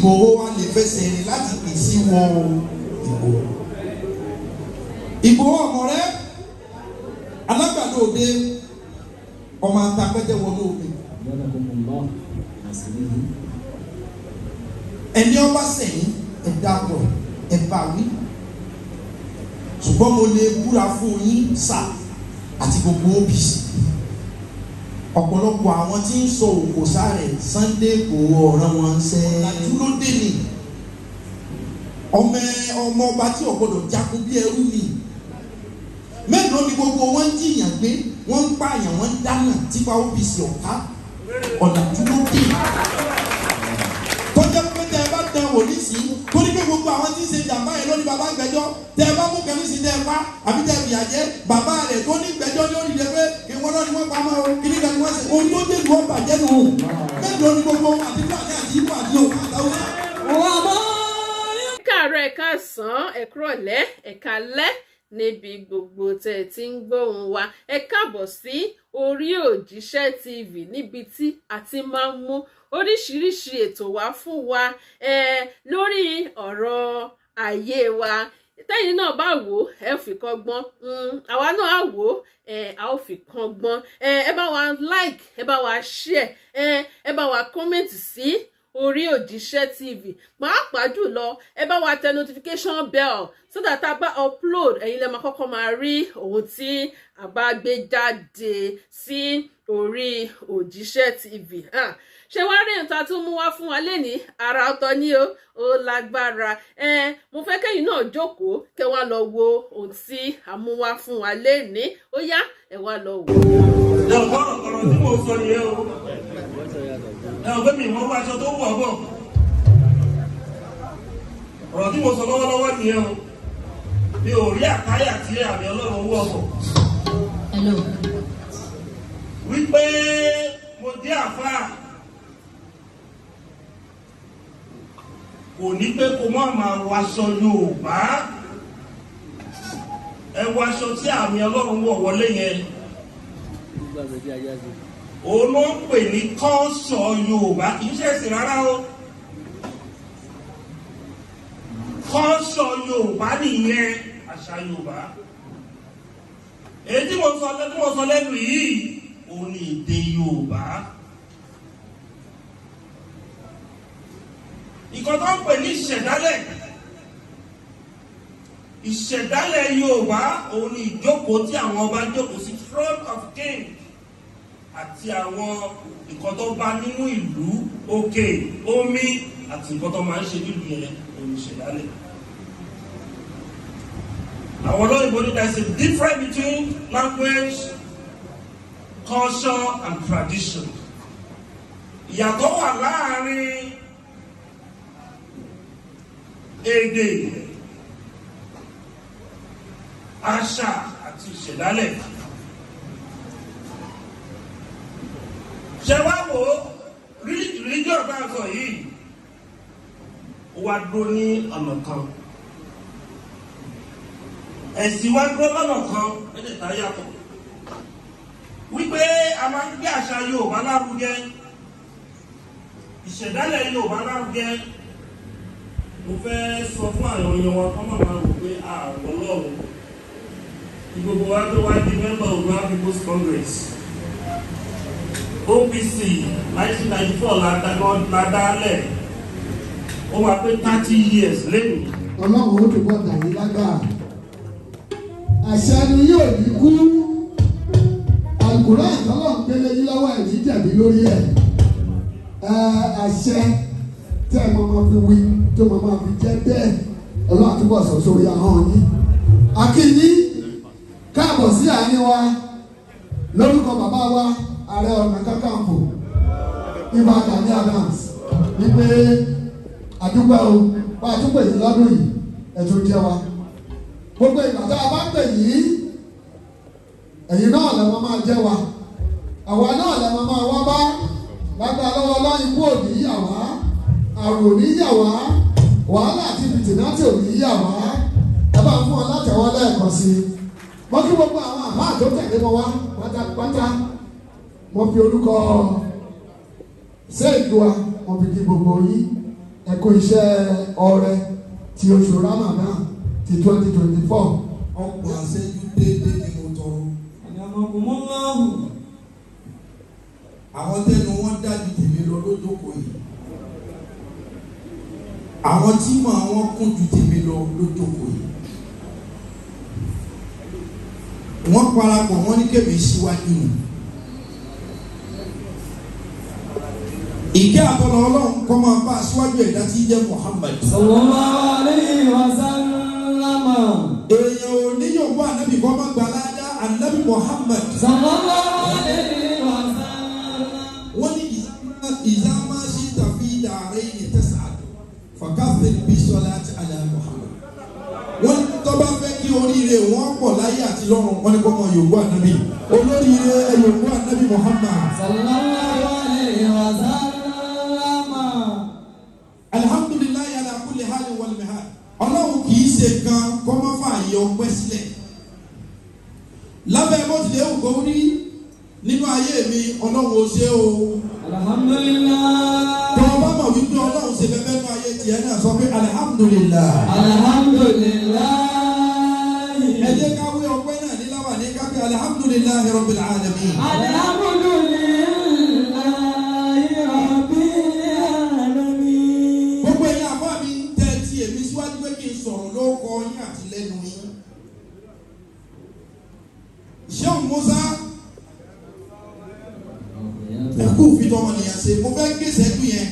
Ìgbòho wa lè fẹsẹ̀ rìn láti pè sí wọn Ìgbòho. Ìgbòho ọmọ rẹ alágbàdo òde ọmọ àtàpẹ́tẹ́ wọnú omi. Ẹni ọba sẹ́yìn ẹ̀dá bọ̀ ẹ̀bá wí. Ṣùgbọ́n mo lè búra fún yín sà àti gbogbo OPC. Ọ̀pọ̀lọpọ̀ àwọn tí ń sọ òkò sáré Sunday kò ọ̀ràn wọn ṣe dúró dé ni. Ọmọ ọba tí ò gbọdọ̀ jagun bí ẹrú ni. Mélòó ni gbogbo wọn ń jìyàn gbé, wọ́n ń pààyàn, wọ́n ń dáná tipa OPC ọ̀ká ọ̀nà dúró dé. Tọ́jà pé tẹ ẹ bá dán wò ní sí, torí pé gbogbo àwọn tí ń ṣe jàmbá yẹn lórí bàbá ìgbẹ́jọ́, tẹ ẹ bá mú kẹ́mí sí tẹ ẹ pa, àbí tẹ ẹ fìyà jẹ bàbá rẹ̀ tó ní ìgbẹ́jọ́ ní orí rẹ̀ pé ìwọ́n náà ni wọ́n pa mọ́ o, kí ni ká ni wọ́n ṣe, ohun tó dé ìlú ọba jẹ́ nù. Mélòó ni gbogbo àti fúlàní àti ìbò àti òkú àtàwọn. Káàárọ̀ ẹ káàsán, ẹ kúrọ̀lẹ́, ẹ káalẹ́ níbi gbogbo tẹ́ ẹ ti ń gbóhùn wa. Ẹ káàbọ̀ sí orí Òjíṣẹ́ TV níbi tí a ti máa ń mú oríṣiríṣi ètò wá fún wa lórí ọ̀rọ̀ ayé wa. Tẹ́yin náà bá wò ẹ fi kọ́gbọ́n, àwa náà á wò a ó fi kọ́gbọ́n. Ẹ bá wa like, ẹ bá wa share, ẹ bá wa comment sí orí Òjíṣẹ́ TV. Pàápàá jùlọ ẹ bá wa tẹ notification bell so that a bá upload ẹ̀yin lẹ máa kọ́kọ́ máa rí ohun tí a bá gbé jáde sí orí Òjíṣẹ́ TV. Ṣé wá rí nǹkan tó mú wá fún wa lénìí? Ara ọ̀tọ̀ ni ó lágbára. Mo fẹ́ kẹ́yin náà jókòó kẹ́ wá lọ wo ohun tí a mú wá fún wa lénìí. Ó yá ẹ wá lọ wò. Ọ̀rọ̀ tí mo sọ nìyẹn o. Ọ̀gbẹ́ mi wọ́n wá aṣọ tó wọ̀ bọ̀. Ọ̀rọ̀ tí mo sọ lọ́wọ́lọ́wọ́ nìyẹn o. Mi ò rí àkáyà tí àmì Ọlọ́run wọ̀ bọ̀. Wípé mo jẹ́ àfáà. Kò ní pé kó má máa wọ aṣọ Yorùbá. Ẹ wọ aṣọ tí àmì Ọlọ́run wọ̀ wọlé yẹn. Òun ló ń pè ní kọ́ṣọ̀ Yorùbá, kì í ṣe ẹ̀sìn rárá o. Kọ́ṣọ̀ Yorùbá nìyẹn, àṣà Yorùbá. Èyí tí mo sọ lẹ́nu yìí, òun ni èdè Yorùbá. Ìkan tó ń pè ní ìṣẹ̀dálẹ̀ Yorùbá, òun ni ìjókòó tí àwọn ọba jókòó sí throne of king. Àti àwọn nǹkan tó bá nínú ìlú, òkè, omi, àti nǹkan tó máa ń ṣe nílùú yẹn olùṣèdálẹ̀. Àwọn olóyìnbó ní there is a difference between language, culture and tradition. Ìyàtọ̀ wà láàárín èdè, àṣà àti ìṣẹ̀dálẹ̀. Ṣé wá wò ó religion bá sọ yìí ó wá dúró ní ọ̀nà kan, ẹ̀sìn wá dúró lọ́nà kan, ẹ̀dẹ̀ta yàtọ̀. Wípé a máa ń gbé àṣà Yorùbá lárugẹ, ìṣẹ̀dálẹ̀ Yorùbá lárugẹ. Mo fẹ́ sọ fún àwọn èèyàn wọn kọ́ máa wò pé àwọn Ọlọ́run gbogbo wa tó wá di member of Yorùbá People's Congress. OPC 1994 ládàálẹ̀, ó wà pé 30 years lẹ́yìn. Ọlọ́run ó túbọ̀ dàní lágbára. Àṣà ni yóò ní kú. Àgùrá ìtọ́lọ̀ ń gbélé yín lọ́wọ́ ẹ̀jí jẹ̀bi lórí ẹ̀. Àṣẹ tí ẹ̀ máa fi wí tó máa fi jẹ́ bẹ́ẹ̀. Ọlọ́run túbọ̀ sọ sórí ahọ́n yín. Akínyí káàbọ̀ sí àárín wa lórúkọ bàbá wa Ààrẹ Ọ̀nà Kakanfò Ìbà Gani Adams wípé àdúgbò o wá àdúgbò yìí lọ́dún yìí ẹ̀tọ́ jẹ́ wa. Gbogbo ìgbà tá a bá pè yìí ẹ̀yin náà lẹ́wọ̀n máa jẹ́ wa, àwa náà lẹ́wọ̀n máa wá bá. Lágbára lọ́wọ́ Ọlọ́run ikú ò ní yà wá, àrùn ò ní yà wá, wàhálà àti fìtìnátì ò ní yà wá. Ẹ bá fún ọ látẹ̀wọ́ lẹ́ẹ̀kan sí i. Mo kí gbogbo àwọn àbá àjọ tẹ̀lé wọn wá pátápátá. Mo fi orúkọ Sheikh wa, mo fi kí gbogbo yín. ẹ kú iṣẹ́ ọrẹ ti oṣù Ramadan ti 2024. ọgbọ̀n àṣẹjú déédéé ni mo tọrọ. àwọn tẹnu wọn dájú tèmi lọ lójókòó yìí. àwọn tí mọ̀ àwọn kún ju tèmi lọ lójókòó yìí. wọ́n parapọ̀ wọ́n ní kébì síwájú nù. ìkẹ́ àtọ́lọ́ ọlọ́run kọ́ máa bá aṣíwájú ẹ̀dá tí í jẹ́ Muhammad. sallallahu alayhi wa sallam. èèyàn ò ní yóò bá ànábì kọ́ máa gbà ládá ànábì Muhammad. sallallahu alayhi wa sallam. wọ́n ní ìzámá sí tàbí dàrẹ́ ní tẹ̀sán fàkàfẹ́ bí sọlá ti àlẹ́ Muhammad. wọ́n ní tọ́ba fẹ́ kí oríire wọ́n pọ̀ láyé àti lọ́run wọ́n ní kọ́ mọ yòókù ànábì olóríire yòókù ànábì Muhammad. sallallahu alayhi wa sallam. alhamdulilayi ala kulli hali wal mihal. ọlọ́run kì í ṣe kan kọ́ máa fà yọ ọpẹ́ sílẹ̀. lábẹ́ bó tilẹ̀ wù kó rí nínú ayé mi ọlọ́run ò ṣe o. alhamdulilayi. tọ́ ọ bá mọ̀ wípé ọlọ́run ṣe bẹ́ẹ̀ nínú ayé tiẹ̀ náà sọ pé alihamudulilayi. alhamdulilayi. ẹ jẹ́ ká wí ọpẹ́ náà ní láwà ní ká pé alihamudulilayi rabbil alamin. alhamdulilayi rabbil alamin. gbogbo ẹ̀yin àbá mi tẹ́ ti èmi síwájú pé kí n sọ̀rọ̀ lórúkọ yín àti lẹ́nu yín. Sheikh Musa ẹkú fìtọ́mọ nìyẹn ṣe mo fẹ́ gé sẹ́kù yẹn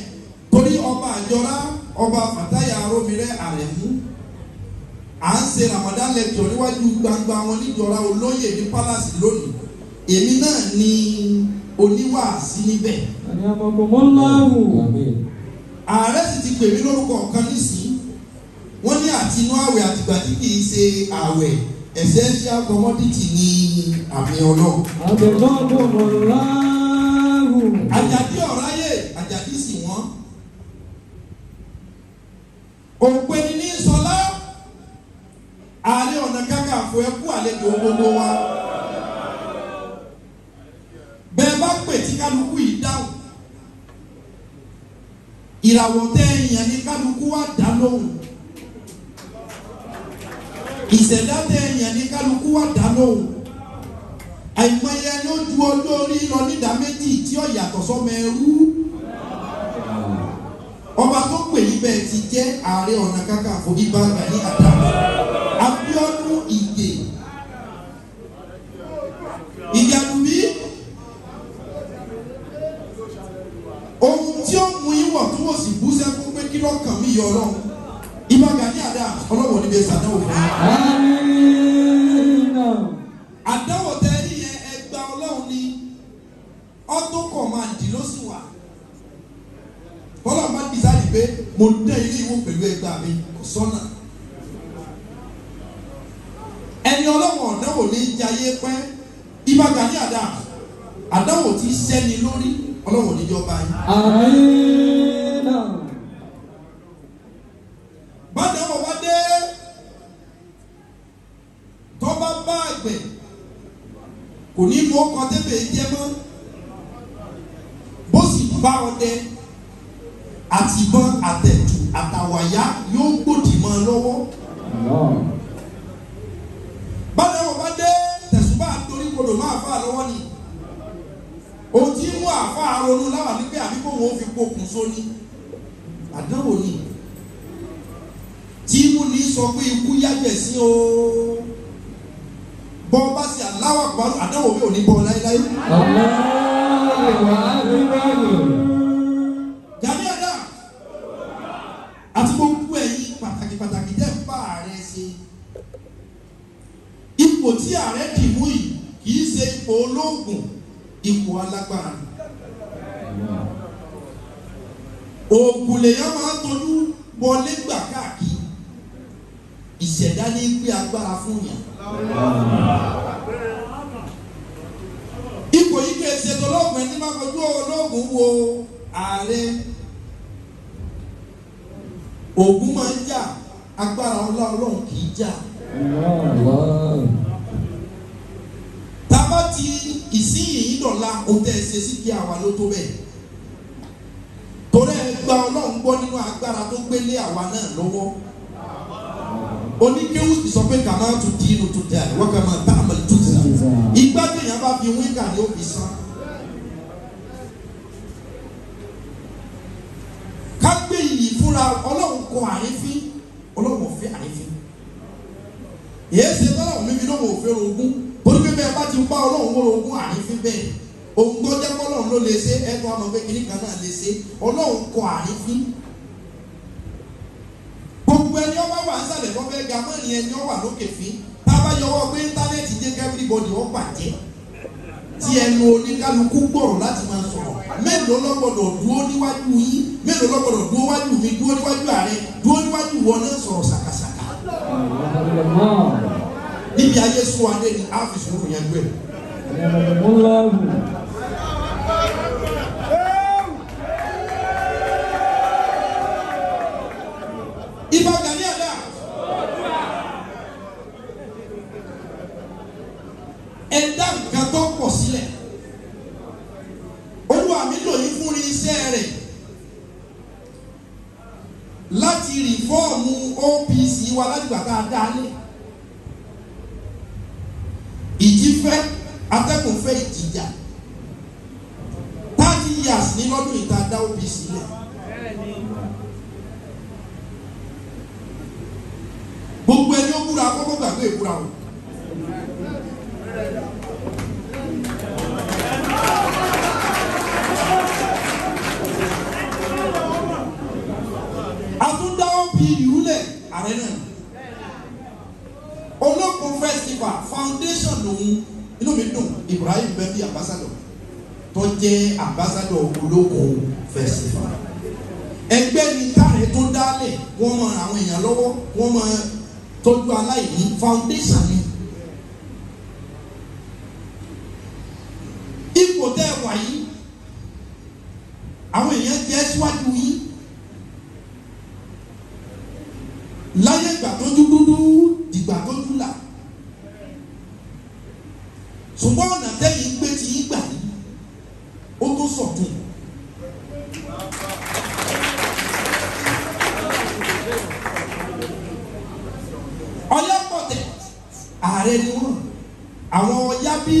torí ọba àjọra ọba Fàtáyà Rómiré Àrẹ̀mú à ń ṣe Ramadan lecture níwájú gbangba wọn níjọra olóyè ní palace lónìí èmi náà ni oníwàásí níbẹ̀. ààrẹ sì ti pè mí lórúkọ kan nísìnyí wọ́n ní àtinú àwẹ̀ àtìgbà tí kì í ṣe àwẹ̀ essential commodity ní àmì ọlọ́run. Àjàdí ọ̀ráyè àjàdí sì wọ́n. Òpeni ní sọlá Ààrẹ Ọ̀nà Kakanfò ẹkú àlejò gbogbo wa. Bẹ́ẹ̀ bá pè tí kálukú yìí dáhùn. Ìràwọ̀ tẹ́ èèyàn ní kálukú wa dá lóhùn. Ìṣẹ̀dá tẹ́ èèyàn ní kálukú wa dá lóhùn. Àìmọye ni ó ju ọjọ́ orí lọ nídà méjì tí ó yàtọ̀ sọ́mọ ẹrú. Ọba tó pè yí bẹ́ẹ̀ ti jẹ́ Ààrẹ Ọ̀nà Kakanfò Ìbà Gani Adams Abíọ́dún Ìgè Ìjàdùbí. Ohun tí ó mú ìwọ̀ tó wò sí bú sẹ́kún pé kí lọ́kàn mi yọ ọlọ́run. Ìbà Gani Adams ọlọ́wọ́ níbi ìsàdáwò fún mi. Àdáwò tẹ́rí yẹn ẹgbà ọlọ́run ní ọdún kọ̀máǹdì ló sì wà. Bọ́lá máa dísáàdì pé mo dé ilé ìwò pẹ̀lú ẹgbà mi kò sọ́nà. Ẹni ọlọ́run ọ̀dáwò ní jayé pẹ́ Ìbà Gani Adams àdáwò tí sẹ́ni lórí ọlọ́run níjọba yìí. Bàdáwò wá dé tọ́ba bá àgbẹ̀ kò ní mú ọkọ tẹ́fẹ̀ jẹ́ mọ́ bó sì bá ọdẹ àtìbọn àtẹ̀tù àtàwàyá yóò gbòdì mọ́ lọ́wọ́. Báwo bá dé tẹ̀sùbá torí kodò máa fà lọ́wọ́ ni ohun tí mú àfa ronú láwà ní pé àbí kó wọn fi pokùn sóní àdánwò ni tí mú ní sọ pé ikú yájẹ̀ sí o. Bọ́ bá sì aláwọ̀ àgbàdo àdáwò mi ò ní bọ́ láéláé. Gani Adams àti gbogbo ẹ̀yin pàtàkì jẹ́ bá ààrẹ ṣe. Ipò tí ààrẹ dì mú yìí kì í ṣe ipò olóògùn, ipò alágbára. Òògùn lèèyàn máa ń tọ́jú wọlé gbà káàkiri. Ìṣẹ̀dá ní gbé agbára fún yàn. Ipò yìí kì í ṣe tọ́lọ́gùn ẹni máa fojú olóògùn wo ààrẹ. Ògùn máa ń jà, agbára Ọlọ́run kì í jà. Tábà ti ìsínyìí dọ̀la ohun tẹ́ ẹ ṣe sí kí àwa ló tó bẹ́ẹ̀. Torí ẹ gba Ọlọ́run gbọ́ nínú agbára tó gbélé àwa náà lọ́wọ́. Oníkéwù sọ pé kàmá tó di inú tó dà wọ́n kàmá tá a mọ̀ tó ti sà. Ìgbà téèyàn bá fi wíńkà ni ó fi sàn. Ká gbé yìí fúnra Ọlọ́run kọ àrífín, Ọlọ́run ò fẹ́ àrífín. Yéé ṣe tọ́lọ́run mímí náà ò fẹ́ ogún. Torí pé bẹ́ẹ̀ bá ti bá Ọlọ́run wọ́n ogún àrífín bẹ́ẹ̀. Ohun tó jẹ́ kọ́ Ọlọ́run ló lè ṣe ẹ̀tọ́ àmọ́ pé kìnnì kan náà lè ṣe. Ọlọ́run kọ àrífín. Gbogbo ẹni ọba wà ń sàlẹ̀ wọ́n fẹ́ ga mọ́ ni ẹni ọwà lókè fín. Tá a bá yọwọ́ pé íńtánẹ́ẹ̀tì jẹ́ kí everybody ó bàjẹ́. Tí ẹnu oníkálukú gbọ̀rọ̀ láti máa sọ̀rọ̀. Mélòó ló gbọ́dọ̀ dúró níwájú yín? Mélòó ló gbọ́dọ̀ dúró wájú mi? Dúró níwájú ààrẹ? Dúró níwájú wọn náà sọ̀rọ̀ sàkàsàkà. Níbi ayé sún adé ni a fi sùúrù yẹn gbé. Ìbá Gani Adams. Ẹ̀dá nǹkan tó pọ̀ sílẹ̀. Olúwa mi lò yín fún iṣẹ́ rẹ̀ láti rìfọ́ọ̀mù OPC wa láti gbà tá a dá lé. Ìjì fẹ́, atẹ́kùn fẹ́ ìjìjà. 30 years ní lọ́dún ìta dá OPC lẹ̀. Gbogbo ẹni ó búra kọ́kọ́ gbàgbé ìbúra o. Àtúndá OPU lẹ̀ ààrẹ náà. Olókun festival foundation lòun inú mi dùn Ibrahim bẹ́ẹ̀ bí ambassador tó jẹ́ ambassador olókun festival. Ẹgbẹ́ ni káàrẹ̀ tó dálẹ̀ wọ́n mọ àwọn èèyàn lọ́wọ́ wọ́n mọ tọ́jú aláìní foundation ni. Ipò tẹ́ ẹ wà yìí àwọn èèyàn jẹ́ síwájú yìí. Láyé ìgbà tó dúdú dìgbà tó dúlà. Ṣùgbọ́n ọ̀nà tẹ́yìn gbé ti yín gbà yìí ó tó sọ̀tún. Ọ̀yápọ̀tẹ̀ ààrẹ ni wọ́n. Àwọn Ọ̀yábí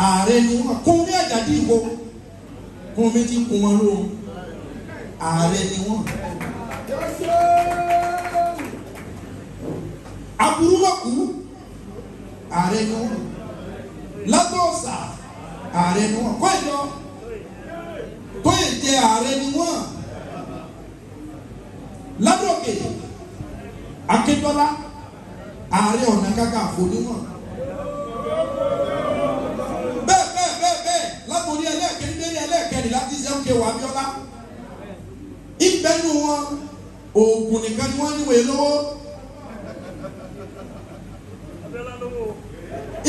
ààrẹ ni wọ́n. Kúnmí Àjàdí ìwọ Kúnmí ti kún wọn lóhùn ààrẹ ni wọ́n. Aburúmọ̀kú ààrẹ ni wọ́n. Látọ̀ọ̀sà ààrẹ ni wọ́n. Kọ́ìjọ Tóyèjẹ ààrẹ ni wọ́n. Ládòkè Akíntọ́lá ààrẹ ọ̀nà kakanfò ni wọ́n. Bẹ́ẹ̀ látòrí ẹlẹ́ẹ̀kẹ́ni dé ẹlẹ́ẹ̀kẹ́ni láti ṣe wà Abíọ́lá. Ìbẹ́nu wọn oògùn nìkan ni wọ́n níwèé lọ́wọ́.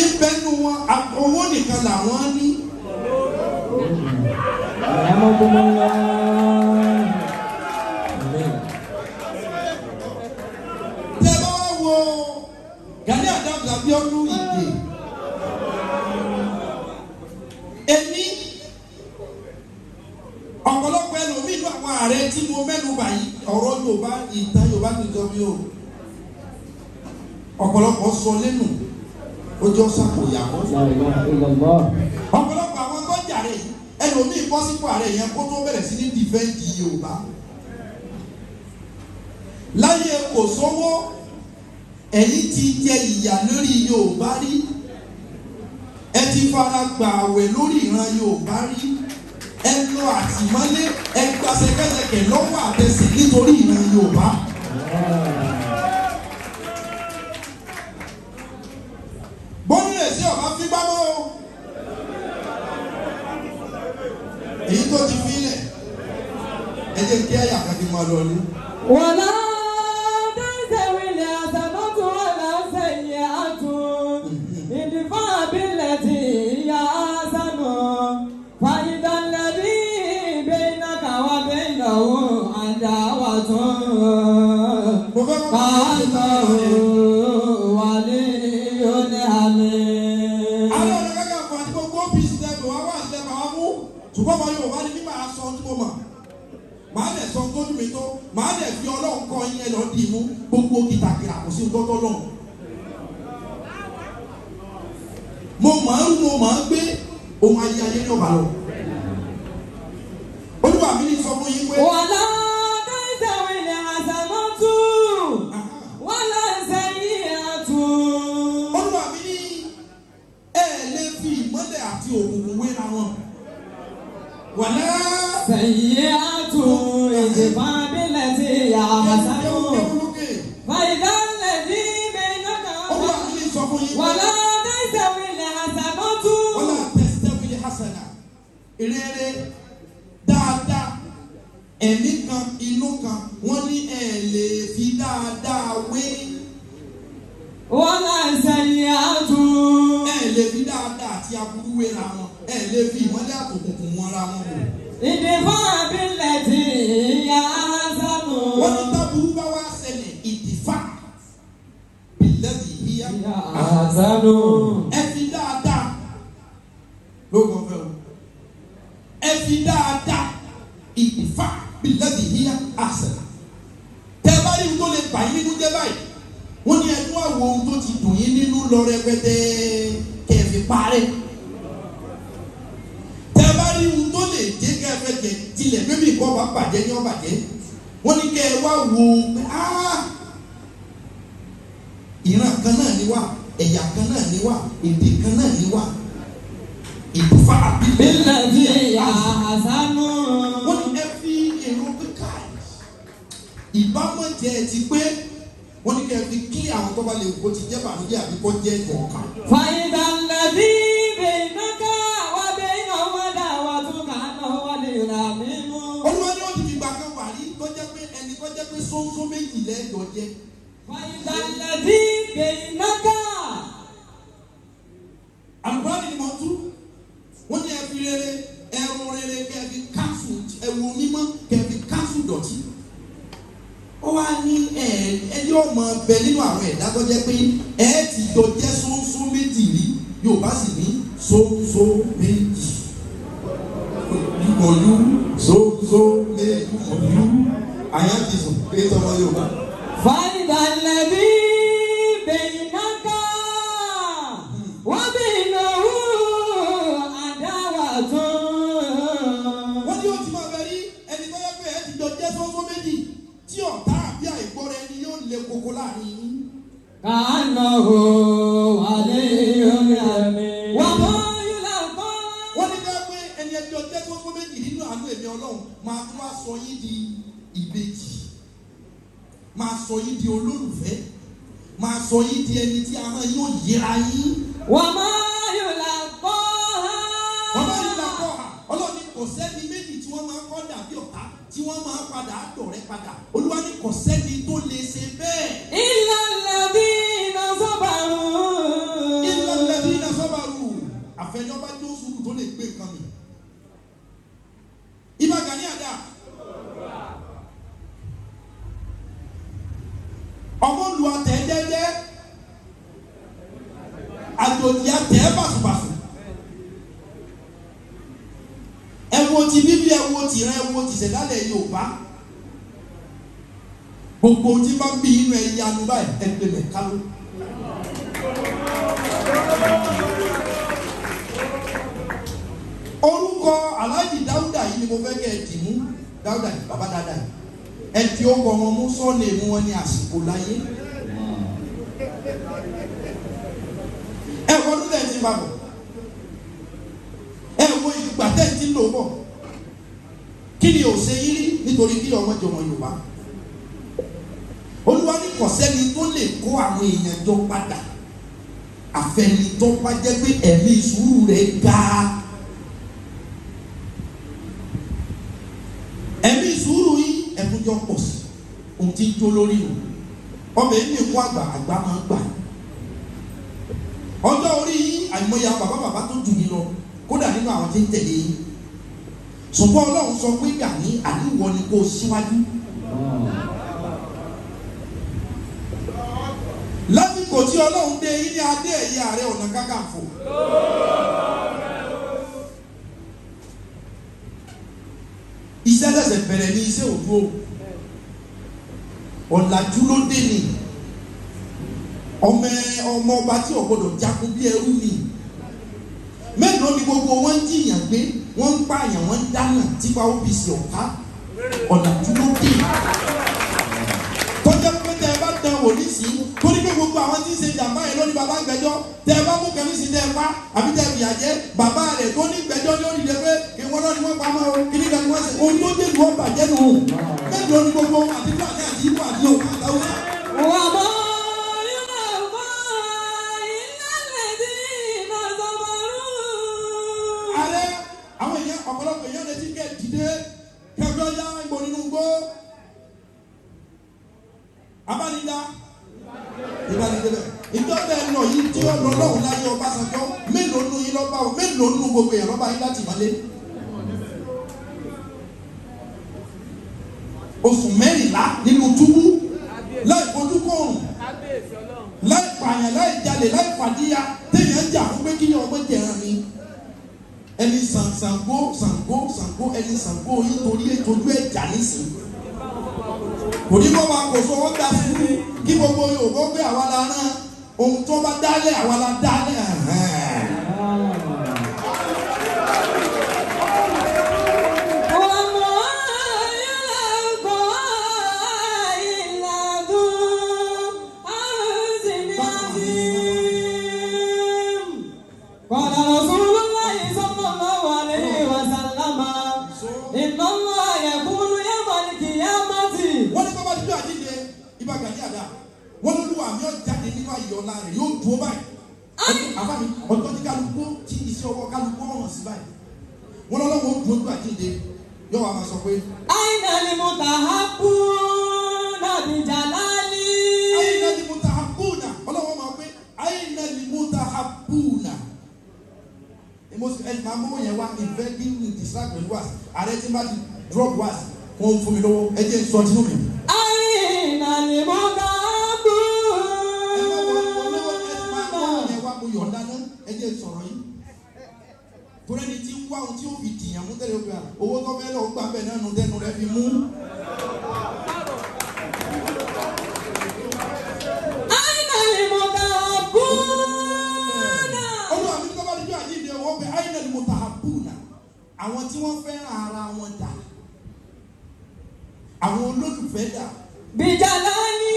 Ìbẹ́nu wọn owó nìkan làwọn ní. Tẹ́ bá wá wo Gani Adams Abiodun Ìgè. Èmi ọ̀pọ̀lọpọ̀ ẹlòmíì ní àwọn ààrẹ tí mo mẹ́nu báyìí ọ̀rọ̀ Yorùbá ìtàn Yorùbá nìkan mi ò. Ọ̀pọ̀lọpọ̀ sọ lẹ́nu ojú ọ̀sán kò yàgò. Ọ̀pọ̀lọpọ̀ àwọn tó jàre ẹlòmíì bọ́ sípò ààrẹ yẹn kó tó bẹ̀rẹ̀ sí ní dìfẹ́ǹdì Yorùbá. Láyé kò sówó ẹ̀yin ti jẹ ìyà lórí Yorùbá rí. Ẹ ti fara gbà àwẹ̀ lórí ìran Yorùbá rí. Ẹ lọ àtìmọ́lé ẹ gba ṣẹ̀kẹ̀ṣẹ̀kẹ̀ lọ́wọ́ àtẹ̀sẹ̀ nítorí ìran Yorùbá. Bọ́nilẹ̀ sí ọ̀bá fi gbámọ́ o. Èyí tó ti fílẹ̀ ẹ jẹ́ kí àyà kan ti máa lọ ní. Wàlá tẹ́sẹ̀wìlẹ̀ àtàbọ̀tún wàlá sẹ̀yìn àtún. Ìdìfọ́ àbílẹ̀ tí ìyá sánú. Fàyídàlẹ́bí bẹ́ẹ̀nà káwá bẹ́ẹ̀nà wò àdáwà tún. Káàtó wàlé yóò àmì. Àwọn ọ̀rẹ́ kankan fún àti gbogbo OPC tẹ́gbẹ̀ wá wá sílẹ̀ máa mú. Ṣùgbọ́n ọmọ Yorùbá ni mímọ̀ aṣọ tí mo mọ̀. Màá lè sọ Ọlọ́run kọ́ yín ẹ lọ dì mú gbogbo kìtàkìtà kò sí tọ́tọ́ lọ́hùn. Mo máa ń gbé ohun ayé ní ọba lọ. Olúwa mi ní sọ fún yín pé. Wàlá dáìsẹ̀wé ni àṣàmọ́tù. Wàlá sẹ́yìn àtù. Olúwa mi ní ẹ lè fi ìmọ́lẹ̀ àti òkùnkùn wéra wọn. Wàlá sẹ́yìn àtù ìdìbò abilẹ̀ ti yà àṣàmù. Fàyidá lẹ́dí bẹ́ẹ̀ náà. Olúwa mi ní sọ fún yín pé. Wàlá dáìsẹ̀wé ni àṣàmọ́tù. Wàlá tẹ̀síwì hasana. Rere dáadáa ẹ̀mí kan inú kan wọ́n ní ẹ lè fi dáadáa wé. Wàlá sẹ́yìn àtù. Ẹ lè fi dáadáa àti aburú wéra wọn. Ẹ lè fi ìmọ́lẹ̀ àtòkùnkùn wọn ra wọn wò. Ìdìbò abilẹ̀ ti yà àṣàmù. Wọ́n ní táburú bá wá ṣẹlẹ̀ ìdìfà bìlẹ́dì yíyá. Àṣàmù. Ẹ fi dáadáa lóko fẹ́ o. Ẹ fi dáadáa ìdìfà bìlẹ́dì yíyá àṣẹ. Tẹ́ bá rí ohun tó lè bà yín nínú jẹ́ báyìí. Wọ́n ní ẹnu àwọ̀ ohun tó ti dùn yín nínú lọ rẹpẹtẹ kẹfì parẹ́. Tẹ́ bá rí ohun tó lè jẹ́ kẹfẹ́ jẹ tilẹ̀ bébí kọ́ bá bàjẹ́ ní ọ̀bàjẹ́. Wọ́n ní kẹ́ ẹ wá wo ìran kan náà ni wá, ẹ̀yà kan náà ni wá, èdè kan náà ni wá. Ìdìfà Bílẹ̀ ti yà àṣàmù. wọ́n ní ẹ fi èrò kíkà ìbámu jẹ ti pé wọ́n ní kí ẹ fi kí àwọn tó bá lè kó ti jẹ́ bànújẹ́ àbí kó jẹ́ ìkọ̀ọ̀kan. Fàyidá lẹ́dí bẹ́ẹ̀ náà wà bẹ́ẹ̀ náà wà dá wà tún kà náà wà lè rà mímú. Olúwa ni ó ti fi gbà kan wà rí tó jẹ́ pé ẹni tó jẹ́ pé sóńsó méjì lẹ́jọ́ jẹ́. Fàyidá lẹ́dí bẹ́ẹ̀ náà. Àlùkò ni mo tú wọ́n ní ẹ fi rere ẹrù rere kẹ́ ẹ fi káńsù ẹ̀wù mímọ́ kẹ́ ẹ fi káńsù dọ̀tí. Ó wá ní ẹni ọmọ bẹ nínú àwọn ẹ̀dá tó jẹ́ pé ẹ ti jọ jẹ́ sóńsó méjì rí Yorùbá sì ní sóńsó méjì. Olú sóńsó méjì olú àyà ti sùn pé tọmọ Yorùbá. Fàyidá lẹ́dí bẹ́ẹ̀ náà wà bẹ́ẹ̀ náà àdáwà tún. Wọ́n ní ó ti máa bẹ rí ẹni tó yẹ pé ẹ ti jọ jẹ́ sóńsó méjì tí ọ̀tá àbí àìgbọ́ra ẹni yóò le koko láàrin yín. Kàánà o wà lé omi àmì. Wà mọ́ yúlá kọ́. Wọ́n ní ká pé ẹni ẹjọ́ jẹ́ sóńsó méjì nínú àánú èmi Ọlọ́run máa tún wá sọ yín di ìbejì, máa sọ yín di olólùfẹ́, máa sọ yín di ẹni tí ahọ́n yóò yẹra yín. Wà mọ́ yúlá kọ́. Ọlọ́run ní lakọ́ ha Ọlọ́run ní kò sẹ́ni méjì tí wọ́n máa kọ́ dàbí ọ̀tá tí wọ́n máa padà dọ̀rẹ́ padà. Olúwa ní kò sẹ́ni tó lè ṣe bẹ́ẹ̀. Ìlànàbí iná sọ́bàrù. Ìlànàbí iná sọ́bàrù. Àfẹnjọba tó sùúrù tó lè gbé nǹkan mi. Ibà Gani àdá. Ọmọ lu àtẹ jẹ́jẹ́. Àjòjì àtẹ bàṣubàṣu. Ẹ wo ti bíbí ẹ wo tìrẹ ẹ wo tìṣẹ̀dálẹ̀ Yorùbá. Gbogbo tí bá ń bí inú ẹ yanu báyìí ẹ gbé mẹ kálọ. Orúkọ Aláàjì Dáúdà yìí ni mo fẹ́ kẹ́ ẹ dì mú. Dáúdà yìí bàbá dáadáa yìí. Ẹ ti ó kọ wọn mú sọ́ọ̀nì mú wọn ní àsìkò láyé. Ẹ wọ́n ló lẹ́yìn tí ń bá bọ̀. Ẹ wo ìgbà tẹ́ ti ń lò bọ̀. Kí ni ò ṣe yín rí nítorí kí ọmọ jọmọ Yorùbá. Olúwa ní kò sẹ́ni tó lè kó àwọn èèyàn jọ padà. Àfẹni tó bá jẹ́ pé ẹ̀mí sùúrù rẹ̀ ga. Ẹ̀mí sùúrù yín ẹ̀kúnjọ pọ̀ sí. Ohun tí ń jó lórí o. Ọbẹ̀ yìí ní kó àgbà àgbà máa ń gbà. Ọjọ́ orí yín àìmọye bàbá tó jù yín lọ. Kódà nínú àwọn tí ń tẹ̀lé yín. Ṣùgbọ́n Ọlọ́run sọ pé Gani àníwọ ni kó síwájú. Lásìkò tí Ọlọ́run dé yín ní adé ẹ̀yẹ Ààrẹ Ọ̀nà Kakanfò. Iṣẹ́ ṣẹ̀ṣẹ̀ bẹ̀rẹ̀ ní iṣẹ́ òdúró. ọ̀làjú ló dé ni ọmọ ọba tí ò gbọdọ̀ jagun bí ẹrú ni mélòó ni gbogbo wọn ń jiyàn gbé wọn ń pààyàn wọn ń dáná tipa OPC ọ̀ká ọ̀làjú ló dé tọ́jà pé tẹ ẹ bá dán wò ní sí torí pé gbogbo àwọn tí ń ṣe jàmbá yẹn lórí bàbá gbẹ́jọ́ tẹ ẹ bá mú kẹmí sí tẹ ẹ pa àbí tẹ ẹ fìyà jẹ bàbá rẹ tó ní gbẹ́jọ́ ní òdìdẹ pé ìwọ́n náà ni wọ́n pa mọ́ o kí ni kan ni wọ́n ṣe ohun tó dé ìlú ọba jẹ́ nù mélòó ni gbogbo àti fúlàní àti ibò àti òkú àtàwọn. ààrẹ àwọn èèyàn ọ̀pọ̀lọpọ̀ èèyàn lè ti kẹ́ dìde kẹfẹ́ yá ìbò nínú gbó abánidá ìbánidébẹ̀ ìjọba ẹ̀ nọ yìí tí ó lọ lọ́hùn láyé Ọbásanjọ́ mélòó nù yín lọ́ba o mélòó nù gbogbo èèyàn lọ́ba yín láti mọ́lé oṣù 14 nínú túbú láì fojú kóòrùn láì pààyàn láì jalè láì fàdíyà téèyàn jà fún pé kíyàn ọmọ jẹran ni ẹni Ṣàngó ẹni Ṣàngó yìí torí ètòjú ẹ̀jà nísìn kò ní kó máa kò sọ wọ́n gbà fún kí gbogbo Yorùbá gbé àwa la rán ohun tó bá dálẹ̀ àwa la dálẹ̀ wọ́n ló wà ní ọ̀jáde nínú àyọ̀lá rẹ̀ yóò dúró báyìí àbámi ọ̀dọ́ tí kálukú tí iṣẹ́ ọwọ́ kálukú ọ̀hún sí báyìí wọ́n lọ́wọ́ ó dúró nígbà jíde yóò wá máa sọ pé. àyìnà ni mo tà á kú nàbí jàlálì. àyìnà ni mo tà á kú nà ọlọ́wọ́ máa pé àyìnà ni mo tà á kú nà. máa mú yẹn wá ìfẹ́ bí ní distract pẹ̀lú wá ààrẹ tí bá ti drop wá wọn fún mi lọ́wọ́ ẹ jẹ́ sọ tinú mi. àyìnà ni mo tà á kú. yọ̀ǹda náà ẹ jẹ́ sọ̀rọ̀ yìí torí ẹni tí ń wá ohun tí ó fi dìyàn mú tẹ́lẹ̀ òkè owó tó fẹ́ lọ gbà bẹ́ẹ̀ náà nù tẹ́nu rẹ̀ fi mú. àyìnà ni mo tà á kú. olúwa mi ní bábá dídú àjíǹde wọ́n pé àyìnà ni mo tà á kú nà àwọn tí wọ́n fẹ́ràn ara wọn dà àwọn olólùfẹ́ dà. bìjàlálì.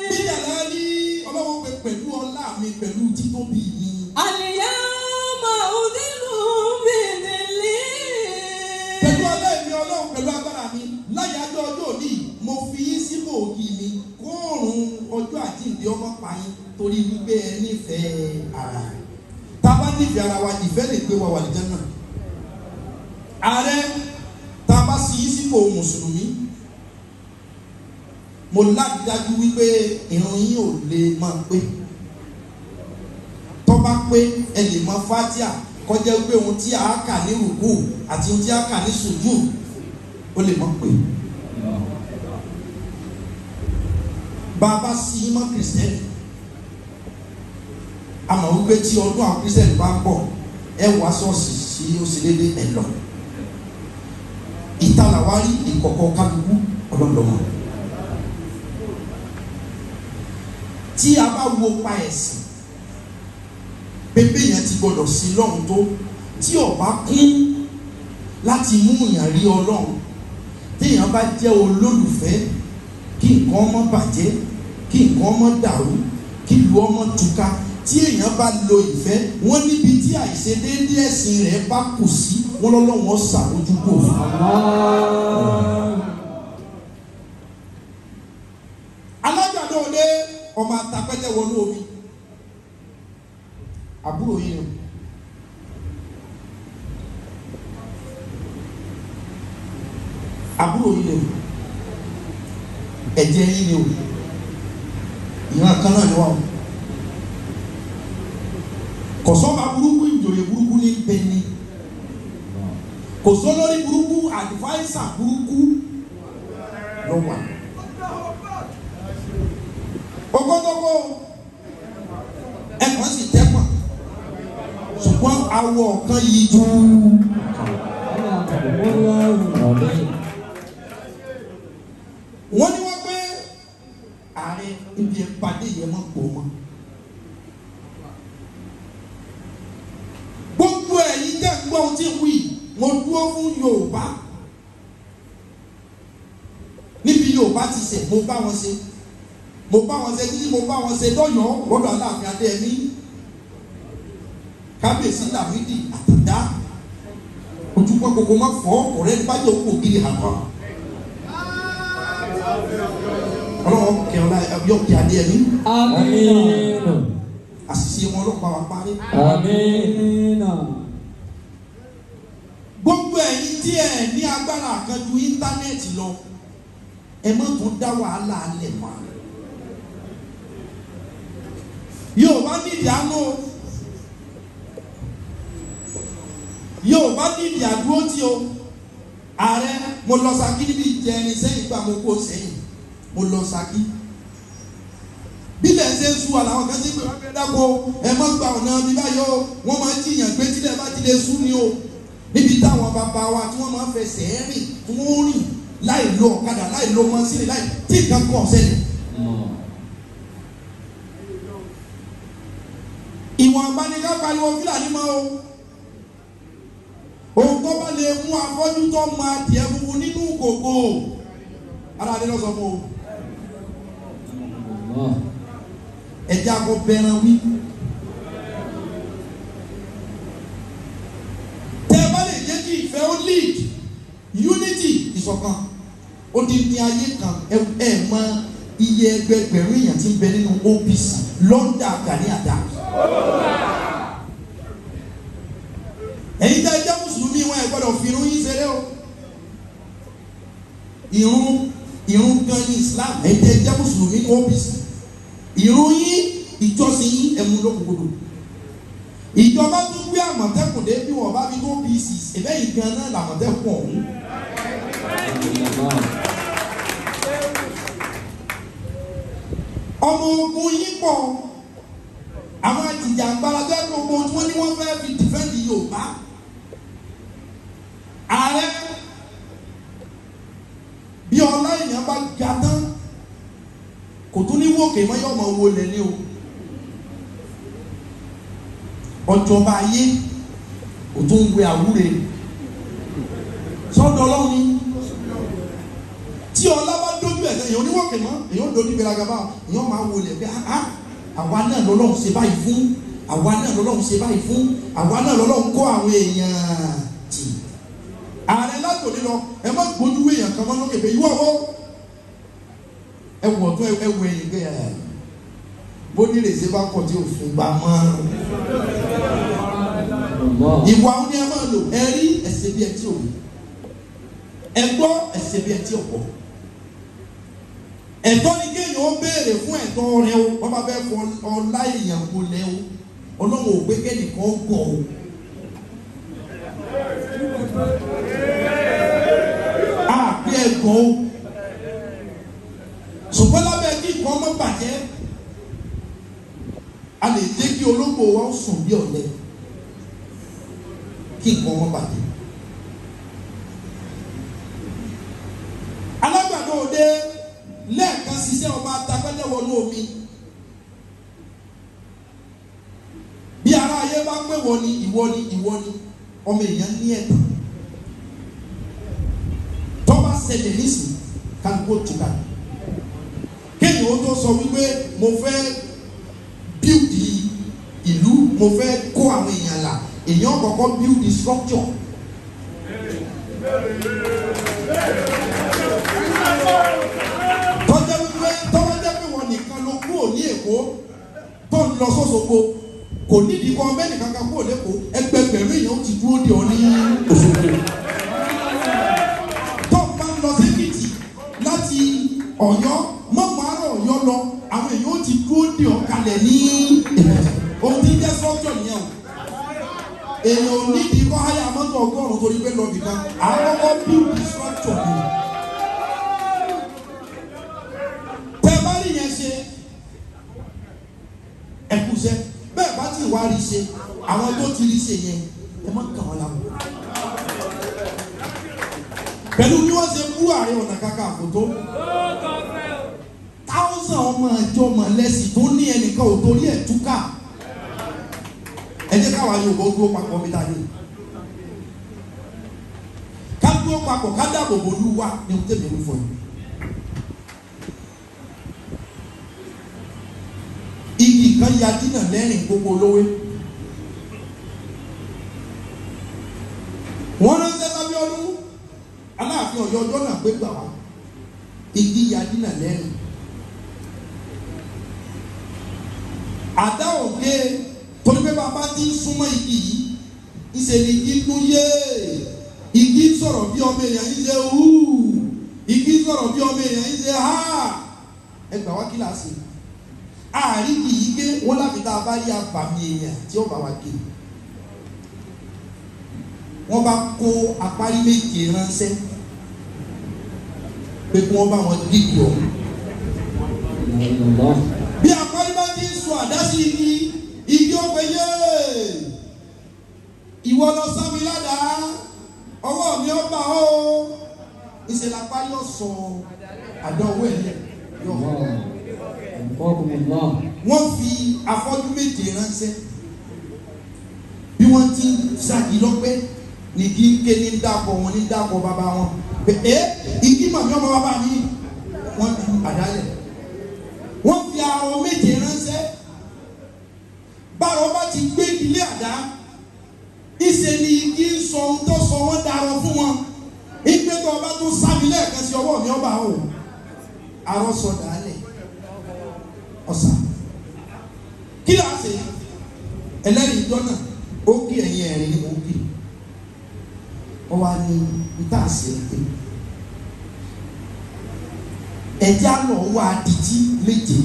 bìjàlálì ọlọ́wọ́ pé pẹ̀lú ọlá mi pẹ̀lú títóbi mi. àlìyá máa ń dínú bìdìlì. pẹ̀lú ọlá mi ọlọ́run pẹ̀lú agbára mi láyàjọ́ ọjọ́ òní mo fi yín sípò òkì mi kóòrùn ọjọ́ àjíǹde ọmọ pààyàn torí wípé ẹ nífẹ̀ẹ́ ara tá a bá nífẹ̀ẹ́ ara wa ìfẹ́ lè gbé wa wà lìjẹ́ náà. ààrẹ tá a bá sì yín sípò mùsùlùmí mo lágbájú wípé ìrun yín ò lè máa pé tó bá pé ẹ lè mọ fatia kọjá wípé ohun tí a kà ní rúkú àti ohun tí a kà ní sùjú ó lè mọ pé bàbá sí mọ́ kìrìsìtẹ́nì àmọ́ wípé tí ọdún àwọn kìrìsìtẹ́nì bá ń bọ̀ ẹ wá ṣọ́ọ̀ṣì sí oṣù dédé ẹ lọ ìtàlàwárí ìkọ̀kọ̀ kálukú ọlọ́lọ́mọ. tí a bá wo pa ẹ̀sìn pépé yẹn ti gbọdọ̀ sí lọ́hùn tó tí ọba kún láti mú èèyàn rí ọlọ́run téèyàn bá jẹ́ olólùfẹ́ kí nǹkan ọmọ bàjẹ́ kí nǹkan ọmọ dàrú kí ìlú ọmọ túká tí èèyàn bá lo ìfẹ́ wọ́n níbi tí àìṣedéédé ẹ̀sìn rẹ̀ bá kù sí wọ́n lọ́lọ́wọ́ ṣàmójúkò fún alágbàdo òde ọmọ atapẹtẹ wọnú omi àbúrò yìí ni àbúrò yìí ni ẹ̀jẹ̀ yìí ni o ìran kan náà ni wà o kọsọba burúkú ìjòyè burúkú ní bẹni kòsó lórí burúkú àdìfáìsà burúkú ló wà. Ogodogo ẹ̀kọ́ sì tẹ́pọ̀ ṣùgbọ́n awọ kan yìí jù. Wọ́n ní wọ́n pé ààrẹ ibi ìpàdé yẹn mọ̀ pọ̀ mọ́. Gbogbo ẹ̀yin tẹ́ ń gbọ́ ohun tí ń wí mo dúró fún Yorùbá. Níbi Yorùbá ti ṣe mo bá wọn ṣe títí mo bá wọn ṣe lọ́yọ̀ọ́ lọ́dọ̀ Aláàfin Adéyẹmí Kábíyèsí Lámídì Àtàndá ojúbọ gbogbo má fọ ọ̀rẹ́ nípàjọ òkú ògiri àgbà Ọlọ́run kẹ ọlá yọ kí Adéyẹmí. Àmín. Àṣìṣe wọn ọlọ́pàá wa parí. Àmín. Gbogbo ẹ̀yin tí ẹ ní agbára kan ju íńtánẹ́ẹ̀tì lọ ẹ má tún dá wàhálà alẹ̀ mọ́. Yorùbá nídìí àánú, Yorùbá nídìí àdúró tí o. Ààrẹ mo lọ Ṣakí níbi ìjẹrin sẹ́yìn gbà mo kó sẹ́yìn mo lọ Ṣakí. Bílẹ̀ ṣe ń sú àlàwọn kan sí pé wọ́n fẹ́ dáko ẹ má gba ọ̀nà bí báyọ̀ wọ́n máa ń jiyàn pé tílẹ̀ bá ti lè sú ni o. Níbi táwọn bàbá wa tí wọ́n máa ń fẹsẹ̀ rìn tí wọ́n rìn láì lo ọ̀kadà láì lo mọ́sílẹ̀ láì tí nǹkan kan ṣẹlẹ̀. Ìwọ̀n abániká pariwo Fúlàní mọ́ o. Òun tó bá lè mú afọ́jú tó máa tiẹ̀ funfun nínú kòkó. Aláàdé lọ sọ fún o. Ẹ̀jẹ̀ akọ bẹ̀rẹ̀ wí. Tẹ́ ẹ bá lè jẹ́ kí ìfẹ́ ó lead unity ìṣọ̀kan. Ó di ní ayé kan ẹ mọ iye ẹgbẹgbẹ̀rún èèyàn tí ń bẹ nínú OPC Lọ́ndà Gani Adams. Ẹ̀yin tẹ́ ẹ jẹ́ mùsùlùmí wọn ẹ gbọ́dọ̀ fi irun yín ṣeré o. Irun gan ní Islam ẹ̀yin tẹ́ ẹ jẹ́ mùsùlùmí ní OPC. Irun yín ìjọsìn yín ẹ̀mú lókùnkùn. Ìjọba tún gbé Àmọ̀tẹ́kùn dé bí wọ́n bá fi tó OPC ẹ̀bẹ́ yìí gan náà làmọ̀tẹ́kùn ọ̀hún. Ọmọ ogun yín pọ̀ àwọn àjìjàǹgbara bẹ́ẹ̀ tó gbogbo tí wọ́n ní wọ́n fẹ́ fi dìfẹ́ǹdì Yorùbá. Ààrẹ bí ọlá èèyàn bá ga tán kò tún ní wòkè mọ́ yọ̀ ọmọ wo lẹ̀ ní o. Ọjọba ayé kò tún ń wé àwúre sọ́dọ̀ Ọlọ́run ni. Tí ọlá bá dójú ẹ̀ èèyàn oníwòkè mọ́ èèyàn dojú gbéraga bá èèyàn máa wọlé pé àwa náà lọ́lọ́run ṣe báyìí fún, àwa náà lọ́lọ́run ṣe báyìí fún, àwa náà lọ́lọ́run kó àwọn èèyàn tì. Ààrẹ látòní lọ ẹ má gbójú èèyàn kan mọ́ lókè pé ìwọ ọwọ́ ẹ wọ̀ tó ẹ wọ ẹ̀yìn pé bó nílé ṣe bá kọ̀ tí òfin gbà mọ́. Ìwà ó ní ẹ máa lò ẹ rí ẹsẹ̀ bí ẹ tí ò rí, ẹ gbọ́ ẹsẹ̀ bí ẹ tí ò gbọ́. Ẹ̀tọ́ ni kéèyàn ó béèrè fún ẹ̀tọ́ rẹ o, wọ́n bá fẹ́ fọ ọlá èèyàn kò lẹ́ o, Ọlọ́run ò gbé kẹ́nìkan gọ̀ o. Àbí ẹ̀gọ́ o, ṣùgbọ́n lábẹ́ kí nǹkan ọmọ bàjẹ́, a lè jẹ́ kí ológbò wa sùn bí ọ̀lẹ kí nǹkan ọmọ bàjẹ́. Alágbàdo òde lẹ́ẹ̀kan ṣiṣẹ́ ọba atapẹ́lẹ́ wọnú omi. Bí ara ayé bá pé wọ́n ni ìwọ ni ìwọ ni ọmọ èèyàn ní ẹ̀tàn. Tọ́ba ṣẹlẹ̀ nísìnyí kálukó túká. Kéèyàn ó tó sọ wípé mo fẹ́ bíúdì ìlú, mo fẹ́ kó àwọn èèyàn là, èèyàn kọ́kọ́ bíúdì structure. Tọ́jẹ́ pé wọ́n nìkan ló kúrò ní Èkó tó ń lọ sọ́sọ́gbó kò nídìí kan bẹ́ẹ̀ nìkan kan kúrò lẹ́kọ̀ọ́ ẹgbẹgbẹ̀rún èèyàn ti dúró de ọ ní Òṣogbo. Tó bá ń lọ sí Èkìtì láti Ọ̀yọ́ mọ́mọ́ àárọ̀ Ọ̀yọ́ lọ àwọn èèyàn ti dúró de ọ kalẹ̀ ní Èkìtì. Ohun tí ń jẹ́ structure nìyẹn o. Èèyàn ò nídìí kọ́ háyà mọ́tò ọgọ́rùn-ún torí pé lọ bìkan àkọ́kọ́ build structure ni. Ẹkúṣẹ́ bẹ́ẹ̀ bá ti wá rí ṣe àwọn tó ti rí ṣe yẹn ẹ má kàn wọ́n lápò. Pẹ̀lú bí wọ́n ṣe mú Ààrẹ Ọ̀nà Kakanfò tó 1000 ọmọ lẹ́sìn tó ní ẹnìkan ò torí ẹ̀ túká. Ẹ jẹ́ káwa Yorùbá dúró papọ̀ mi dáadé. Ká dúró papọ̀ ká dáàbò bò Olúwa ní ohun tẹ̀mí fún yín. Igi kan ya dínà lẹ́rìn gbogbo olówó. Wọ́n ránṣẹ́ sábẹ́ ọdún Aláàfin Ọ̀yọ́ ọjọ́ náà pé gbà wá. Igi ya dínà lẹ́rìn. Àdá òkè torí pé bàbá ti ń súnmọ́ igi yìí ìṣe ni igi tún yé igi sọ̀rọ̀ bí ọmọ èèyàn yìí ṣe hú igi sọ̀rọ̀ bí ọmọ èèyàn yìí ṣe há ẹ gbà wá kíláàsì àárín yìí gé wọn láti tá a bá rí abàmì èèyàn tí ó bá wá gé wọn bá kó apárí méje ránṣẹ́ pé kí wọ́n bá wọn gígì ọ bí apárí bá ti ń sọ àdá sí igi ó pe yé ìwọ lọ sámi ládàá ọwọ́ mi ó bá ó ìṣẹ̀lẹ̀ apárí ó sọ àdá owó ẹ̀ lẹ̀ yọ. Wọ́n fi afọ́jú méje ránṣẹ́ bí wọ́n ti ń ṣàkí lọ́pẹ́ ní kí n ké ní dàpọ̀ wọn ní dàpọ̀ bàbá wọn igi màmí ọmọ bàbá mi wọ́n ju àdálẹ̀ wọ́n fi arọ méje ránṣẹ́ báwo bá ti gbé ilé àdá ìṣe ni igi ń sọ ohun tó sọ wọ́n darọ fún wọn ìgbé tó ọba tó sábì lẹ́ẹ̀kan sí ọwọ́ mi ọba o arọ sọ dàálẹ̀ ọ̀sà kí ló á ṣe ẹlẹ́rìí ìjọ náà ó kí ẹ̀yìn ẹ̀rín ní òun kì ọ wá ní ìta àṣẹ ẹ̀jẹ̀ àlọ́ wá dìtí méje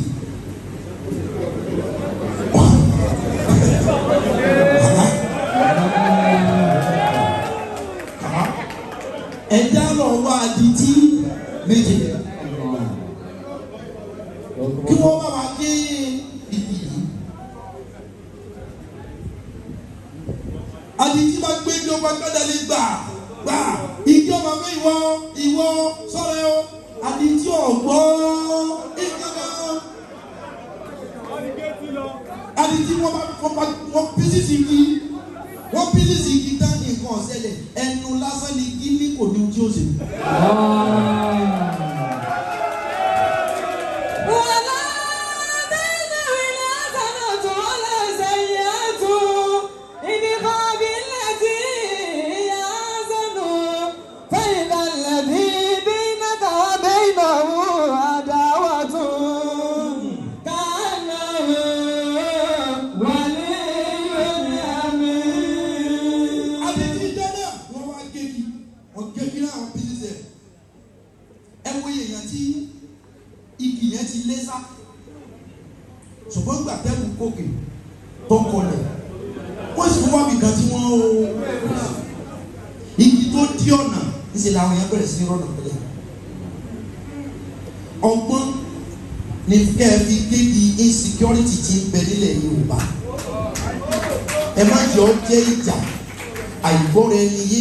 ẹ̀jẹ̀ àlọ́ wá dìtí méje kí wọ́n bá wá gé ìdí yìí àdìtí bá gbé ní ọgbà gbẹdẹlẹ gbà ìjọ màmá ìwọ sọ̀rọ̀ ẹ o àdìtí ọgbọ ìjọba àdìtí wọn písìsì igi wọn písìsì igi tán nǹkan ọ̀sẹ̀lẹ̀ ẹnu lásán ni igi ní kò ní ojú ọ̀sẹ̀. Ṣùgbọ́n gbà tẹ́lù kókè tó kọlẹ̀ wọ́n sì fún wábì kan tí wọ́n ó igi tó dí ọ̀nà ìṣe làwọn èèyàn bẹ̀rẹ̀ sí rọ̀nà pẹ̀lẹ́ ọgbọ́n ní kẹ́ẹ̀fì kéèkì insecurity ti ń bẹ nílẹ̀ Yorùbá ẹ má jọ jẹ́ ìjà àìgbọ́ra ẹni yé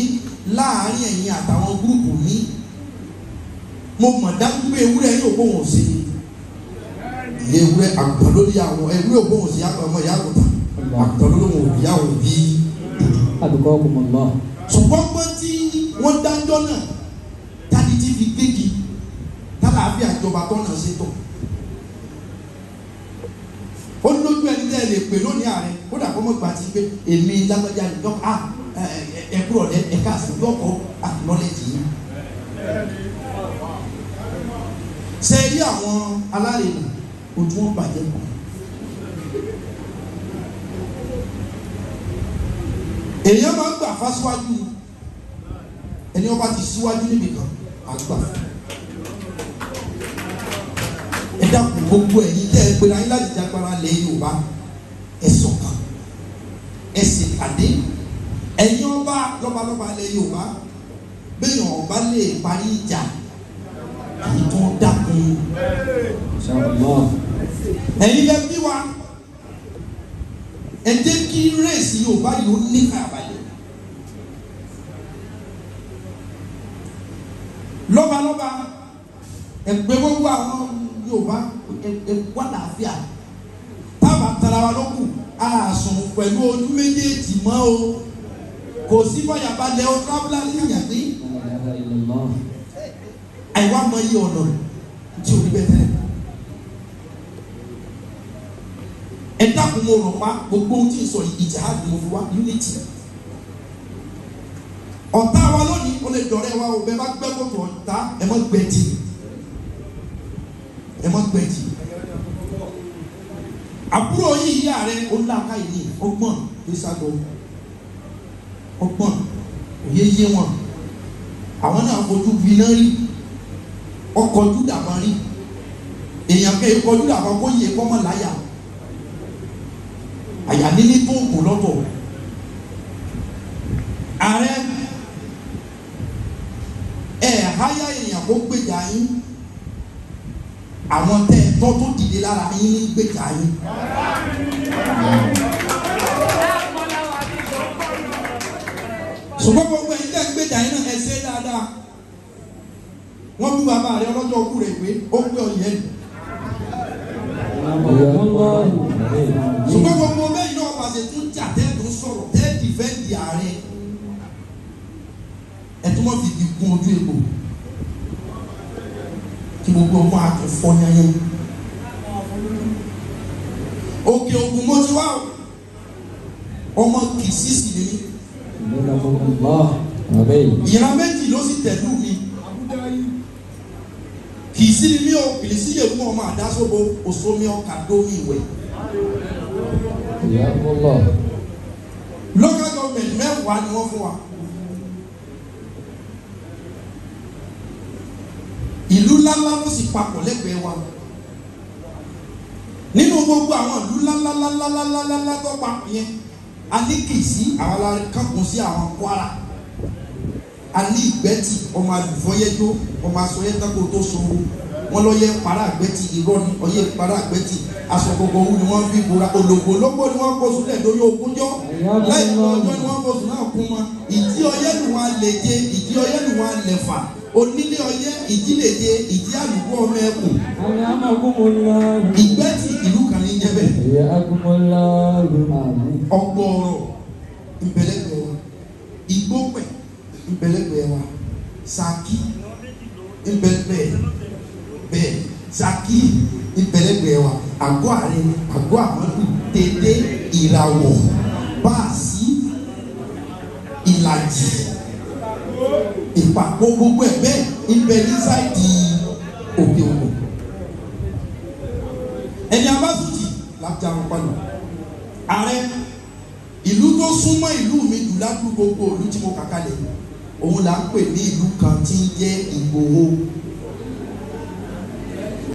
láàárín ẹ̀yin àtàwọn gúrùpù yìí mo mọ̀ dájú pé ewúrẹ́ yóò kó wọn sí ewúrẹ́ àgùntàn lórí àwọn ewúrẹ́ ògbóhùn sí ọmọ ìyá àgùntàn àgùntàn lórí wọn òbí àwọn òbí. àdùkọ́ ọkùnrin náà. ṣùgbọ́n pọ́n tí wọ́n dájọ́ náà tádì tí fi gbégi tálàáfíà ìjọba tó náà ṣètò. ó lójú ẹni tẹ́ ẹ lè pè lónìí ààrẹ ó dà kọ́mọ́ gbà tí pé èmi lágbájá nìkan ẹ̀kúrọ̀ ẹ̀ka àṣìlọ́kọ̀ àkùnọ́lẹ̀jì yìí. ṣe rí àwọn alárèlú ojú wọn bàjẹ́ pọ̀. èèyàn máa ń gbà fásiwájú ẹni wọn bá ti síwájú níbi kan àgbà. ẹ dákun gbogbo ẹ̀yin tẹ́ ẹ gbéra yín láti jágbára lẹ̀ Yorùbá ẹ ṣọ̀kan ẹ sì pàdé ẹ̀yin ọba lọ́balọ́ba lẹ̀ Yorùbá bẹ́ẹ̀ ọba lè parí ìjà èyí tó dákun. ẹ̀yin lẹ bí wa ẹ jẹ́ kí rẹ́ẹ̀sì Yorùbá yìí ó ní káàbàlẹ̀. lọ́balọ́ba ẹgbẹ́ gbogbo àwọn Yorùbá wà láàfíà tábà tara wa lókù àsùn pẹ̀lú ojú méjèèjì mọ́ o kò sí fàyàbalẹ̀ o traveller ní ìyàgbé àìwá mọ iye ọ̀nà tí o ní bẹ́ẹ̀ tẹ́lẹ̀ ẹ dákun mo rọ̀ pa gbogbo ohun tí ń sọ ìjà àgbẹ̀ mo fi wá unity ọ̀tá wa lónìí o lè dọ̀rẹ́ wa o bẹ́ẹ̀ bá gbẹ́ kótó ọ̀tá ẹ má gbẹ̀jì àbúrò yìí ìyá rẹ ó láka yìí ọgbọ́n ìṣàgọ́ ọgbọ́n òye yé wọn àwọn náà fojú gbiná rí ọkọ̀jú dàmọ́ rí èèyàn kẹ́ kọjú dàmọ́ kó yẹ kọ́mọ láyà àyà níní tó ń kó lọ́tọ̀ ààrẹ háyà èèyàn kó gbèjà yín àwọn tẹ́ ẹ tọ́ tó dìde lára yín ní gbèjà yín. ṣùgbọ́n gbogbo ẹ̀yin tẹ́ ń gbèjà yín náà ẹ ṣe dáadáa wọ́n bí bàbá rẹ ọlọ́jọ́ òkú rẹ̀ pé ó pé ọ̀yẹ́ nì. ṣùgbọ́n gbogbo bẹ́ẹ̀ náà pàṣẹ tún jà tẹ́ tó sọ̀rọ̀ tẹ́ dìfẹ́ǹdì ààrẹ ẹ̀ tó mọ̀ fi dìkun ojú egbò kí gbogbo ọmọ àtúnfọ́ yányán. Òkè Ògùn mo ti wá ọmọ Kìsì sì ni mí. Ìran méjì ló sì tẹ̀lú mi. Kìsì ni mí o Kìsì yẹ fún ọmọ àdásóbo òsomi ọkà dómi ìwẹ̀. Local government mẹ́wàá ni wọ́n fún wa. Ìlú ńláńlá ló sì papọ̀ lẹ́gbẹ̀ẹ́ wa nínú gbogbo àwọn ìlú ńláńláńláńláńláńlá tó papọ̀ yẹn a ní Kìsì àwọn alákàkùn sí àwọn Kwara a ní Ìgbẹ́tì ọmọ àlùfọ́yẹ́jọ́ ọmọ asọ̀yẹ́tàkó tó sọ̀rọ̀ wọn lọ yẹ para Àgbẹ́tì irọ́ ni ọyẹ para Àgbẹ́tì aṣọ gbogbo owó ni wọ́n fi bora ológo lógbó ni wọ́n kó sùlẹ̀ lórí ogúnjọ́ lẹ́yìn ọjọ́ ni wọ́n kó sùn náà kún wọn ìdí ọyẹ́ ni wọ́n lè jẹ ìdí ọyẹ́ ni wọ́n lè fà onílé ọyẹ́ ìdílèdè ìdí àlùkò ọmọ ẹkùn Ìgbẹ́tì ìlú kan ní jẹ́ bẹ́ẹ̀ ọgbọọrọ ìbẹ̀lẹ́gbẹ̀ẹ́ wa Ìgbópẹ̀ ìbẹ̀lẹ́gbẹ̀ẹ́ wa Ṣakí ìbẹ̀lẹ́gbẹ̀ẹ́ bẹ́ẹ̀ Ṣakí ìbẹ̀lẹ́gbẹ̀ẹ́ wa Àgọ́ Àrẹ Àgọ́ Àmọ́dù Tèdè Ìràwọ̀ Báàsì Ìlàjì ìpàpọ̀ gbogbo ẹ̀ bẹ́ẹ̀ ibẹ̀ ní sáìdì Òkè Ògùn ẹni abásùjì lájà ọpọlọ ààrẹ ìlú tó súnmọ́ ìlú mi jù ládùúgbò gbogbo ìlú tí mo kà kalẹ̀ òun là ń pè ní ìlú kan tí ń jẹ́ Ìgbòho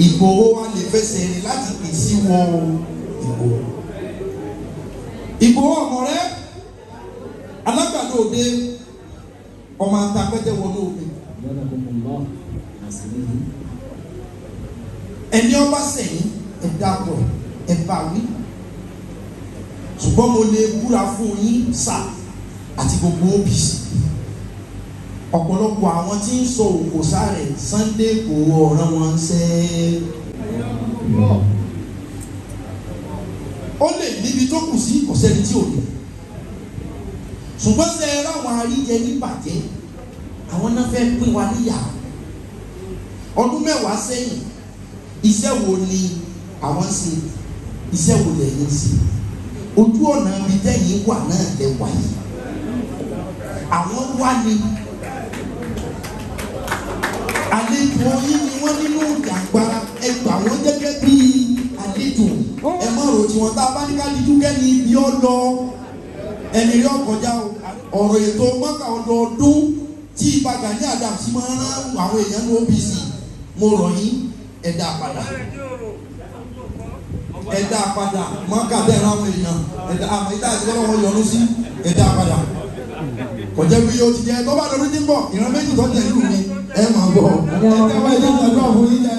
Ìgbòho wa lè fẹsẹ̀ rìn láti Kìsì wọ Ìgbòho Ìgbòho ọmọ rẹ alágbàdo òde ọmọ àtàgbẹ́tẹ̀ wọnú omi ẹni ọba sẹ́yìn ẹ̀dá pọ̀ ẹ̀bá wí ṣùgbọ́n mo lè búra fún yín sà àti gbogbo òbí ọ̀pọ̀lọpọ̀ àwọn tí ń sọ òkò sáré Sunday kò ọ̀ràn wọn ṣẹ́ ó lè níbi tó kù sí kò sẹ́ni tí ò lè ṣùgbọ́n ṣe é ráwọn àríjẹ níbàjẹ́ àwọn náà fẹ́ pín wa níyà ọdún mẹ́wàá sẹ́yìn iṣẹ́ wo ni àwọn ṣe iṣẹ́ wo lẹ́yìn ṣe ojú ọ̀nà ibi tẹ́yìn wà náà lẹ wà yìí àwọn wá ní àlejò yín ni wọ́n nínú ìjàngbara ẹgbà wọ́n gẹ́gẹ́ bí àlejò ẹ má rò tí wọ́n tá a bá ní ká dídú kẹ́ni ibi ọ́ lọ ẹni rí ọkọjá ọ̀rọ̀ ètò mọ́kà ọdọọdún tí ibà Gani Adams máa ń rán àwọn èèyàn ní OPC mo rọ̀ yín ẹ̀dá padà mọ́kà bẹ́ẹ̀ rán àwọn èèyàn ẹ̀dá àmọ́ ìdá àti ọlọ́wọ́ yọnu sí ẹ̀dá padà kọjá bí yóò ti jẹ́ tó bá lọ́dún tí ń bọ̀ ìran méjì tó tẹ̀lé mi ẹ máa bọ̀ ẹ̀dá wáyé tó ń tọ́jú àfún yín jẹ́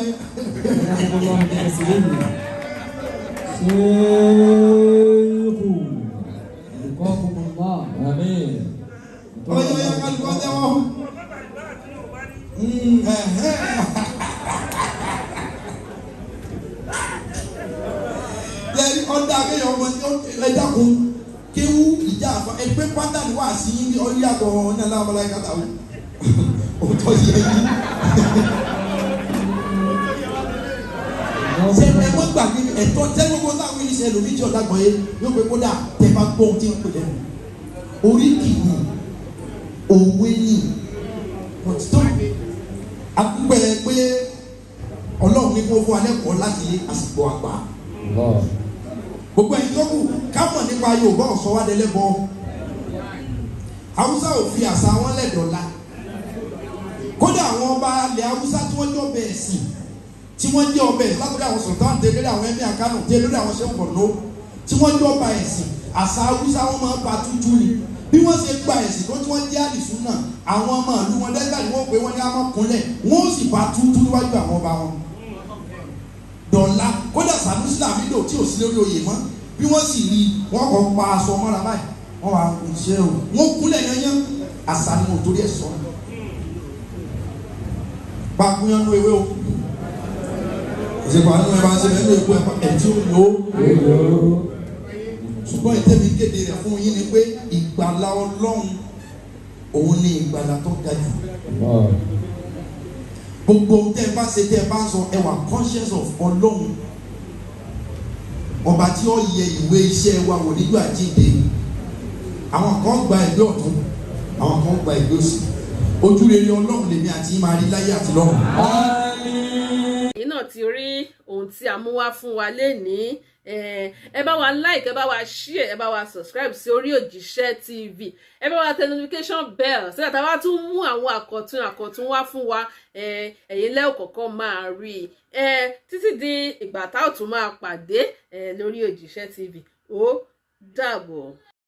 ọyọ kálukọ tẹ́wọ́ kéèyàn ọmọ ẹja kun kéwú ìjà àfa ẹgbẹ́ pátánì wà sí ọ̀yàtọ̀ ọ̀nà alábàlá ìkàtà òótọ́ sí ẹ̀yìn. ṣe ẹ mọ́ gbàgbé ẹ̀tọ́ tẹ́ gbogbo táwọn iṣẹ́ lòmí tí ọ̀dà gbọ́ yé yóò pé kódà tẹ́ bá gbọ́ ohun tí ń pè lẹ́nu orí kìí òwe ní òtítọ́ akúgbẹ́ pé ọlọ́run ní kó fún alẹ́ kọ́ láti àsìkò àgbà gbogbo ẹ̀yin tó kù kámọ̀ nípa Yorùbá ọ̀sọ́ wa délẹ́bọ Haúsá ò fi àṣà wọn lẹ́dọ̀ọ́lá kódà àwọn ọba ilẹ̀ Haúsá tí wọ́n jọ bẹ̀ẹ̀ sí tí wọ́n jẹ́ ọbẹ̀ látọ̀dọ̀ àwọn Sultan dé lórí àwọn ẹ̀mí àkánò dé lórí àwọn ṣẹ́wọ̀n kọ̀ọ̀nù tí wọ́n jọ ba ẹ̀sìn àṣà Haúsá wọn máa ba tútù ni bí wọ́n ṣe gba ẹ̀sìn tó tí wọ́n jẹ́ àdìsún náà àwọn ọmọ ìlú wọn dẹ́gbà ni wọ́n pè wọ́n ní amọ̀kúnlẹ̀ wọ́n sì ba tútù níwájú àwọn ọba wọn dọ̀la kódà Sanusi Lamido tí ò sí lórí oyè mọ́ bí wọ́n sì rí wọ́n kọ́ pa aṣọ mọ́ra báyìí wọ́n wà ṣe o wọ́n kúnlẹ̀ yányán àṣà ni mo torí ẹ̀ sọ bá a kúnyán nú ewé o ìṣèpá nínú ẹ bá ń ṣe lẹ́nu epo ẹ̀ tí ó lò ó ṣùgbọ́n ìtẹ́mi kéde rẹ̀ fún yín ni pé ìgbàlà Ọlọ́run òun ni ìgbàlà tó ga jù gbogbo tẹ́ ẹ bá ṣe tẹ́ ẹ bá ń sọ ẹ wà conscious of Ọlọ́run ọba tí ó yẹ ìwé iṣẹ́ wa wò nígbà jíde àwọn kan gba ẹgbẹ́ ọ̀tún àwọn kan gba ẹgbẹ́ òsì ojú rere Ọlọ́run lèmi àti máa rí láyé àti lọ́run. èyí náà ti rí ohun tí a mú wá fún wa lénìí ẹ bá wa like ẹ bá wa share ẹ bá wa subscribe sí Orí Òjíṣẹ́ TV ẹ bá wa tẹ notification bell sí àtàwọn bá tún mú àwọn àkọ̀tun wá fún wa ẹ̀yin lẹ́ọ̀ kọ̀ọ̀kan máa rí títí di ìgbà tá ò tún máa pàdé lórí Òjíṣẹ́ TV ó dàbọ̀.